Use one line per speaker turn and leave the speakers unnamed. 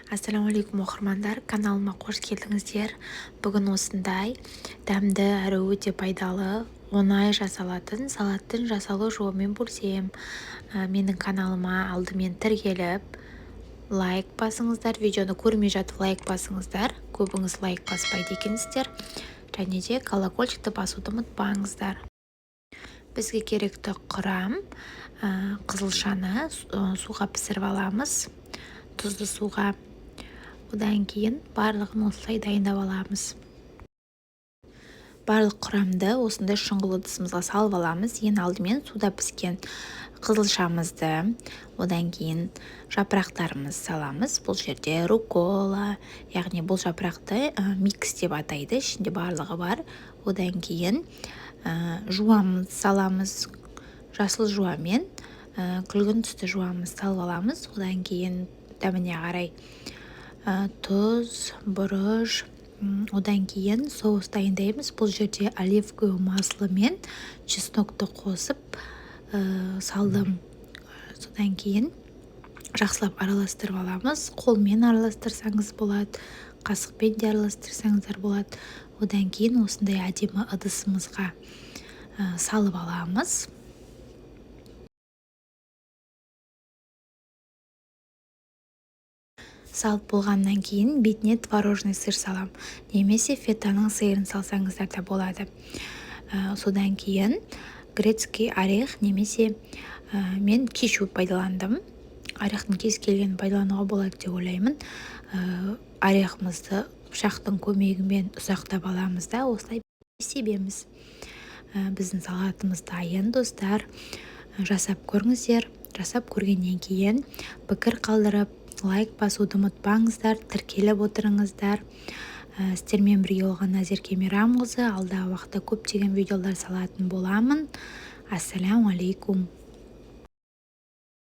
Ассалаумағалейкум оқырмандар, каналыма қош келдіңіздер. Бүгін осындай дәмді әрі өте пайдалы, оңай жасалатын салаттың жасалу жолымен бөлісем. Менің каналыма алдымен тіркеліп лайк басыңыздар, видеоны көрмей жатып лайк басыңыздар. Көбіңіз лайк баспайды екенсіздер. Және де колокольчикті басуды ұмытпаңыздар. Бізге керекті құрам қызылшаны суға пісіріп аламыз, тұзды суға. Одан кейін барлығын осылай дайындап аламыз. Барлық құрамды осындай шұңғыл ыдысымызға салып аламыз. Ең алдымен суда піскен қызылшамызды, одан кейін жапырақтарымыз саламыз. Бұл жерде руккола, яғни бұл жапырақты микс деп атайды, ішінде барлығы бар. Одан кейін жуамыз саламыз, жасыл жуамен күлгін түсті жуамыз салып аламыз. Одан кейін дәміне қарай тұз, бұрыш, одан кейін соус дайындаймыз. Бұл жерде оливковое масло мен чеснокты қосып салдым. Содан кейін жақсылап араластырып аламыз. Қолмен араластырсаңыз болады, қасықпен де араластырсаңыздар болады. Одан кейін осындай әдемі ыдысымызға салып аламыз. Салып болғаннан кейін бетіне творожный сыр салам, немесе фетаның сырын салсаңыздар да болады. Содан кейін грецкий орех немесе мен кешью пайдаландым. Орехтың кез келгенін пайдалануға болады деп ойлаймын. Орехымызды пышақтың көмегімен ұсақтап аламыз да осылай себеміз. Біздің салатымыз дайын, достар. Жасап көріңіздер. Жасап көргеннен кейін пікір қалдырып лайк басуды ұмытпаңыздар, тіркеліп отырыңыздар. Сіздермен бірге болған Назерке Мейрамқызы. Алдағы уақытта көптеген видеолар салатын боламын. Ассалаумағалейкум.